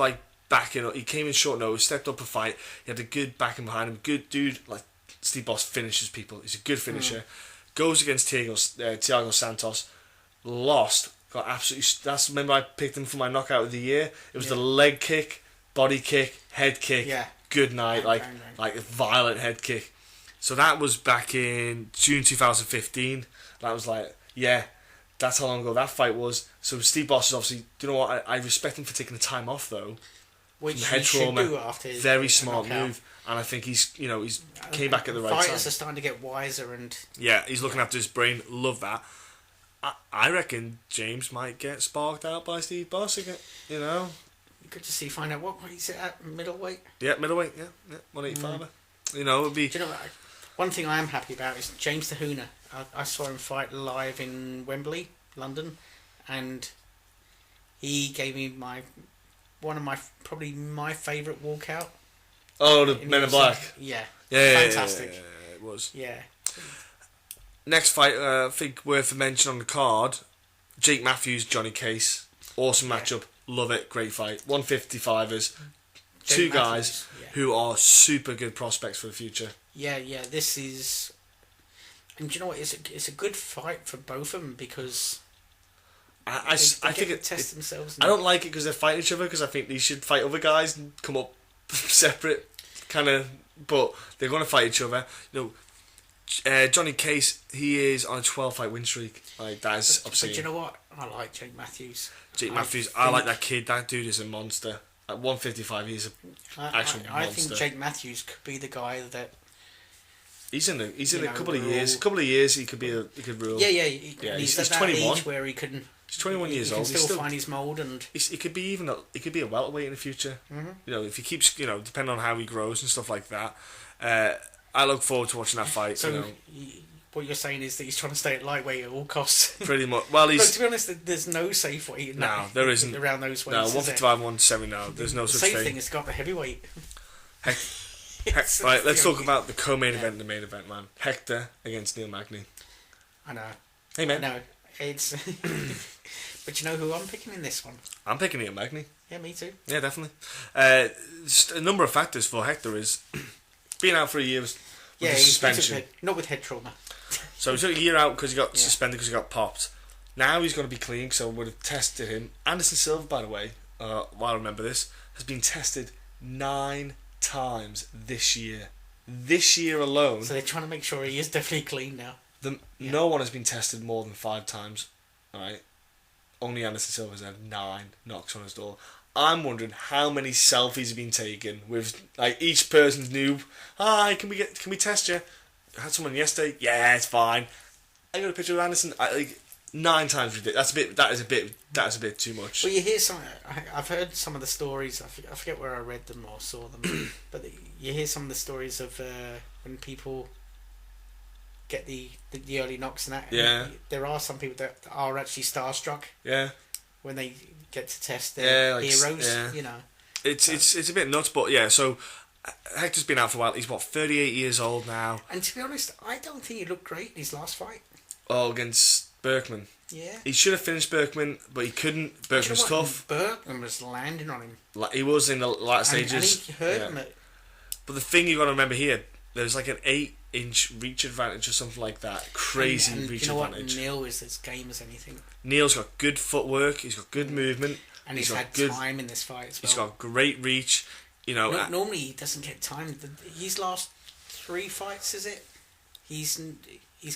backing. He came in short notice, stepped up a fight. He had a good backing behind him. Good dude. Like Steve Boss finishes people. He's a good finisher. Goes against Thiago Santos, lost. Got absolutely. Remember I picked him for my knockout of the year. It was the leg kick, body kick, head kick. Yeah. Good night, Bang. like a violent head kick. So that was back in June 2015. That was that's how long ago that fight was. So Steve Boss is obviously, do you know what? I respect him for taking the time off though. Which head he should trauma. do after his Very smart knockout. move, and I think he's came back at the right time. Fighters are starting to get wiser and he's looking after his brain. Love that. I reckon James might get sparked out by Steve Boss again. Good to see. Find out what he's at middleweight. Yeah, middleweight. Yeah, 185. It would be. Do you know what? One thing I am happy about is James Tahuna. I saw him fight live in Wembley, London, and he gave me one of my favourite walkout. Oh, the Men in Black. Yeah. Fantastic. Yeah, it was. Yeah. Next fight, I think worth a mention on the card: Jake Matthews, Johnny Case. Awesome matchup. Love it. Great fight. 155ers. Two guys who are super good prospects for the future. Yeah. This is, and do you know what? It's a good fight for both of them because I think it test themselves. I don't like it because they're fighting each other, because I think they should fight other guys and come up separate, kind of. But they're going to fight each other. Johnny Case, he is on a 12-fight win streak. That is obscene. But you know what? I like Jake Matthews. I like that kid. That dude is a monster. At 155, he's an actual monster. I think Jake Matthews could be the guy that. He's in a couple of years. A couple of years, he could rule. Yeah. He's at that 21. age where he can. He's 21 years old. He can still find his mould, and he could be a welterweight in the future. Mm-hmm. If he keeps, depending on how he grows and stuff like that. I look forward to watching that fight. So what you're saying is that he's trying to stay at lightweight at all costs. Pretty much. Well, Look, to be honest, there's no safe weight. There isn't around those weights. No, 155, 170. No, there's no such thing. The safe thing is got the heavyweight. Right, let's talk about the co-main event and the main event, man. Hector against Neil Magny. I know. Hey, man. No, it's. But you know who I'm picking in this one? I'm picking Neil Magny. Yeah, me too. Yeah, definitely. Just a number of factors for Hector is being out for a year with suspension. Not with head trauma. So he took a year out because he got suspended because he got popped. Now he's going to be clean, so we would have tested him. Anderson Silva, by the way, while I remember this, has been tested 9 times this year. This year alone. So they're trying to make sure he is definitely clean now. No one has been tested more than 5 times. Alright? Only Anderson Silva has had 9 knocks on his door. I'm wondering how many selfies have been taken with each person's noob. Hi, can we test you? I had someone yesterday. Yeah, it's fine. I got a picture of Anderson. 9 times ridiculous. That is a bit too much. Well, you hear some. I've heard some of the stories. I forget where I read them or saw them, but you hear some of the stories of when people get the early knocks and that. Yeah. And there are some people that are actually starstruck. Yeah. When they get to test their heroes, yeah. It's a bit nuts, but yeah. So Hector's been out for a while. He's 38 years old now. And to be honest, I don't think he looked great in his last fight. Oh, against Berkman. Yeah. He should have finished Berkman, but he couldn't. Berkman's tough. Berkman was landing on him. He was in the latter stages. And he hurt him. But the thing you got to remember here, there's like an 8-inch reach advantage or something like that. Crazy and reach you know advantage. What? Neil is as game as anything. Neil's got good footwork. He's got good movement. And he's had good time in this fight as well. He's got great reach. You know, normally he doesn't get time. His last 3 fights, is it? He's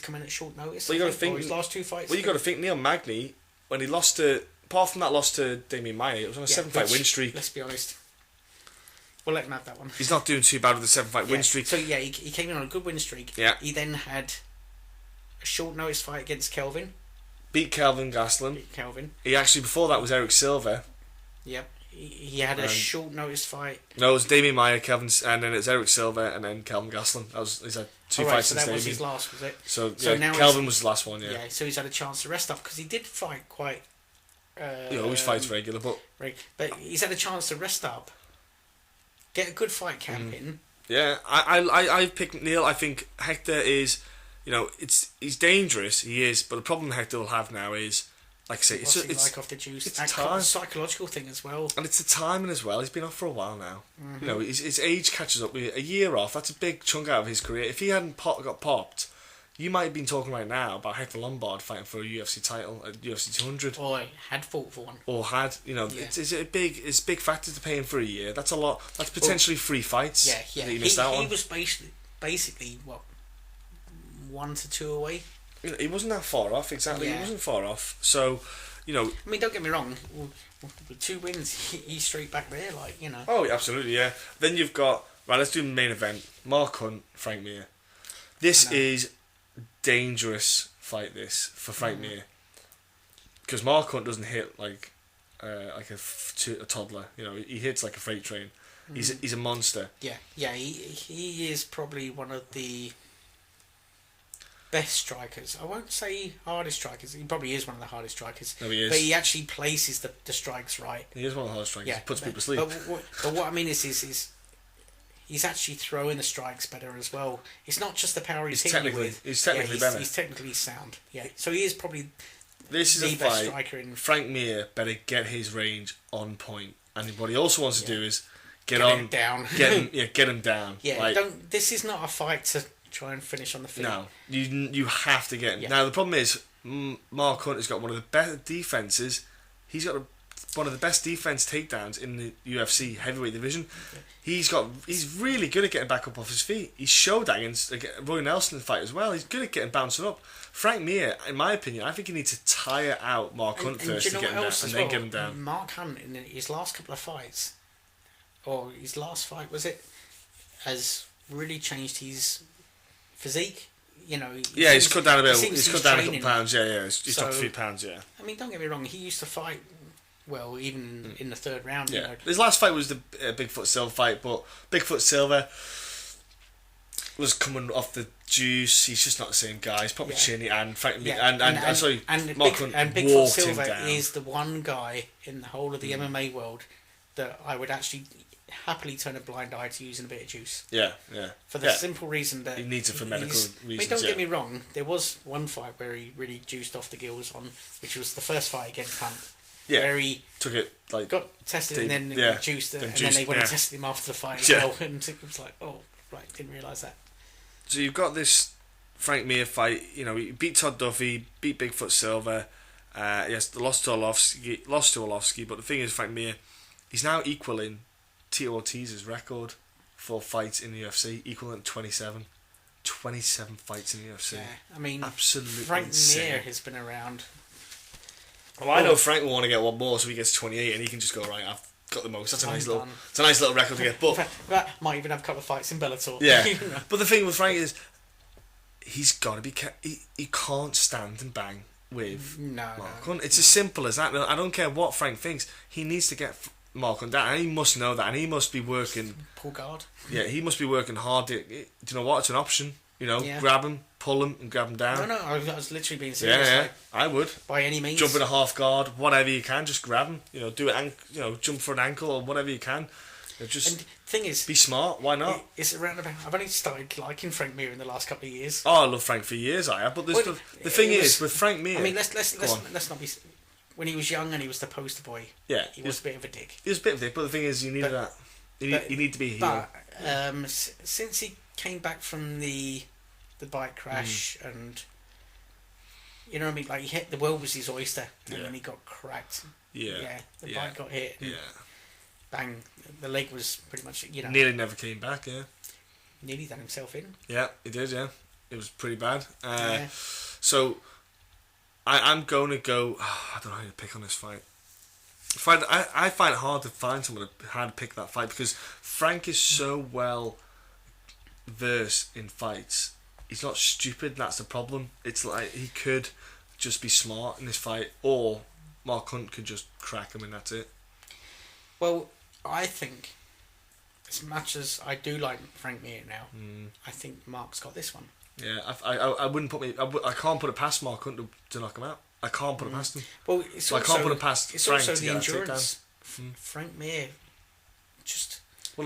come in at short notice. Well, you got to think his last 2 fights. Well, you got to think Neil Magny, when he lost to, apart from that loss to Damien Maia, it was on a 7-fight win streak. Let's be honest. We'll let him have that one. He's not doing too bad with the 7-fight win streak. So he came in on a good win streak. Yeah. He then had a short notice fight against Kelvin. Beat Kelvin Gastelum. He actually, before that, was Eric Silva. Yep. He had a short notice fight. No, it was Damien Maia, Kelvin, and then it's Eric Silva, and then Kelvin Gastelum. He's had 2 fights since Damien. That was his last, was it? So now Kelvin was the last one, yeah. Yeah, so he's had a chance to rest up, because he did fight quite... he always fights regular, but... Right, but he's had a chance to rest up, get a good fight camp in. Yeah, I picked Neil. I think Hector is, he's dangerous, he is, but the problem Hector will have now is, like I say, it's like off the juice. It's a psychological thing as well, and it's the timing as well. He's been off for a while now. Mm-hmm. His age catches up. A year off, that's a big chunk out of his career. If he hadn't got popped, you might have been talking right now about Hector Lombard fighting for a UFC title at UFC 200, or had fought for one, or had. It's a big factor to pay him for a year. That's a lot. That's potentially 3 fights. Yeah. That he missed out on. He was basically what, 1 to 2 away. He wasn't that far off, exactly. Yeah. He wasn't far off. So, I mean, don't get me wrong. With 2 wins, he's straight back there, Oh, absolutely, yeah. Then you've got... Right, let's do the main event. Mark Hunt, Frank Mir. This is dangerous fight, this, for Frank Mir. Because Mark Hunt doesn't hit like a toddler. He hits like a freight train. He's a monster. Yeah. He is probably one of the best strikers. I won't say hardest strikers. He probably is one of the hardest strikers. No, he is. But he actually places the strikes right. He is one of the hardest strikers. Yeah, he puts people to sleep. But what I mean is he's actually throwing the strikes better as well. It's not just the power he's hitting you with. He's technically better. He's technically sound. Yeah. So he is probably this is the a best fight. striker in. Frank Mir better get his range on point. And what he also wants to do is get him down. Get him down. Yeah. This is not a fight to try and finish on the feet. No, you have to get him. Yeah. Now the problem is Mark Hunt has got one of the best defenses. He's got one of the best defense takedowns in the UFC heavyweight division. Yeah. He's really good at getting back up off his feet. He showed that against Roy Nelson in the fight as well. He's good at getting bouncing up. Frank Mir, in my opinion, I think he needs to tire out Mark Hunt first to get him down, and then get him down. Mark Hunt in his last couple of fights, or his last fight was it, has really changed his physique. He's cut down a bit. He's cut down a couple pounds. Yeah. He's dropped a few pounds. Yeah. I mean, don't get me wrong. He used to fight well, even in the 3rd round. Yeah. His last fight was the Bigfoot Silva fight, but Bigfoot Silva was coming off the juice. He's just not the same guy. He's probably chinny, and frankly, Bigfoot Silva is the one guy in the whole of the MMA world that I would actually happily turn a blind eye to using a bit of juice. Yeah. For the simple reason that he needs it for medical reasons. I mean, don't get me wrong. There was one fight where he really juiced off the gills on, which was the first fight against Hunt. Yeah. Where he took it got tested and then juiced it, and then they went and tested him after the fight as well, and it was like, oh right, didn't realise that. So you've got this Frank Mir fight. He beat Todd Duffy, beat Bigfoot Silva. Lost to Orlovsky. But the thing is, Frank Mir, he's now equaling Tito Ortiz's record for fights in the UFC, equivalent 27. 27 fights in the UFC. Yeah, I mean, absolutely Frank insane. Mir has been around. Well, I know Frank will want to get one more, so he gets 28, and he can just go, right, I've got the most. That's a nice little record to get. But might even have a couple of fights in Bellator. Yeah. But the thing with Frank is, he's got to be. He can't stand and bang with Mark Hunt. It's as simple as that. I don't care what Frank thinks. He needs to get Mark Hunt down, and he must know that, and he must be working. Poor guard. Yeah, he must be working hard. Do you know what? It's an option. Grab him, pull him, and grab him down. No, I was literally being serious. Yeah, I would. By any means. Jump in a half guard, whatever you can, just grab him. Do it, jump for an ankle or whatever you can. Just and thing is, be smart. Why not? It's around about. I've only started liking Frank Mir in the last couple of years. Oh, I love Frank for years. I have, but the thing is with Frank Mir. I mean, let's not be. When he was young and he was the poster boy. Yeah, he was a bit of a dick. He was a bit of a dick, but the thing is, you need that. You need to be a heel. But since he came back from the bike crash and you know what I mean, like he hit the world was his oyster and then he got cracked. The bike got hit. And bang, the leg was pretty much, you know. Nearly never came back. Yeah. Nearly done himself in. Yeah, he did. Yeah, it was pretty bad. So I'm going to go. I don't know how to pick on this fight. I find it hard to find someone how to pick that fight because Frank is so well versed in fights. He's not stupid. That's the problem. It's like he could just be smart in this fight, or Mark Hunt could just crack him, and that's it. Well, I think as much as I do like Frank Mir now, I think Mark's got this one. Yeah, I wouldn't put me. I can't put it past Mark Hunt to knock him out. I can't put it past him. Well, it's I also, can't put it past it's Frank also to the get endurance. Frank Mir just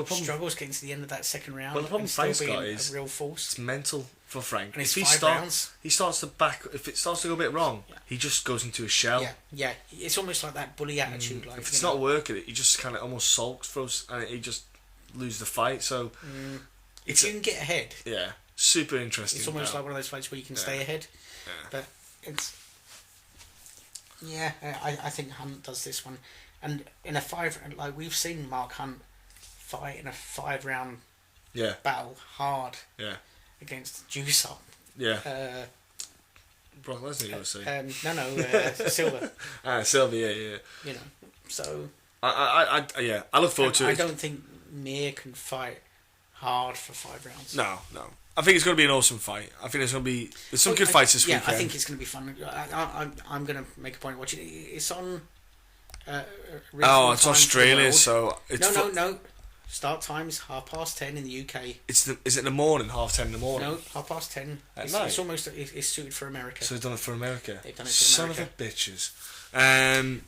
struggles getting to the end of that second round. Well, the problem and Frank's still got being is a real force. It's mental for Frank. And it's if 5 rounds. He starts to back. If it starts to go a bit wrong, he just goes into a shell. Yeah. It's almost like that bully attitude. Like if it's not working, he just kind of almost sulks for us, and he just loses the fight. So if you can get ahead, super interesting. It's almost like one of those fights where you can stay ahead. But it's I think Hunt does this one, and in a 5, like we've seen Mark Hunt fight in a 5-round battle hard against Juice Up. Brock Lesnar, you were saying? No, Silver. Silver, yeah. You know, so I look forward to it. I don't think Mir can fight hard for 5 rounds. No. I think it's going to be an awesome fight. I think there's some good fights this weekend. Yeah, I think it's going to be fun. I'm going to make a point of watching it. It's on. It's Australia, so it's no. Start time's 10:30 in the UK. Is it in the morning? 10:30 in the morning. No, 10:30. It's almost it's suited for America. So they've done it for America. They've done it for America. Son of a bitches.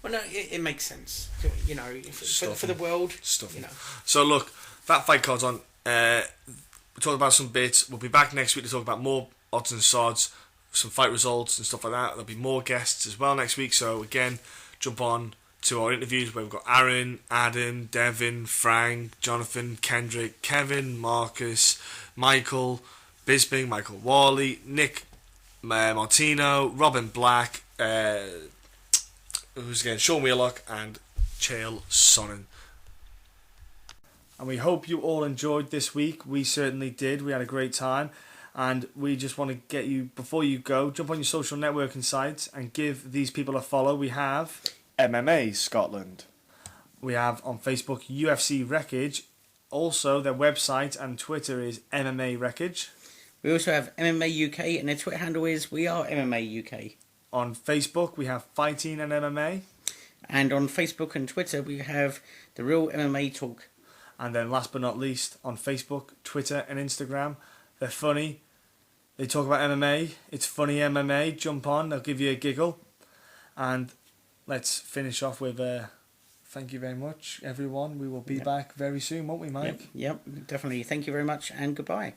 Well, no, it makes sense. You know, for the world. Stuff. You know. So look, that fight card's on. We'll talk about some bits. We'll be back next week to talk about more odds and sods, some fight results and stuff like that. There'll be more guests as well next week. So again, jump on to our interviews where we've got Aaron, Adam, Devin, Frank, Jonathan, Kendrick, Kevin, Marcus, Michael, Bisbing, Michael Worley, Nick Martino, Robin Black, who's again Sean Wheelock, and Chael Sonnen. And we hope you all enjoyed this week. We certainly did. We had a great time. And we just want to get you, before you go, jump on your social networking sites and give these people a follow. We have MMA Scotland. We have on Facebook UFC Wreckage. Also, their website and Twitter is MMA Wreckage. We also have MMA UK, and their Twitter handle is We Are MMA UK. On Facebook, we have Fighting and MMA. And on Facebook and Twitter, we have The Real MMA Talk. And then last but not least, on Facebook, Twitter and Instagram. They're funny. They talk about MMA. It's funny MMA. Jump on. They'll give you a giggle. And let's finish off with thank you very much, everyone. We will be back very soon, won't we, Mike? Yep, definitely. Thank you very much and goodbye.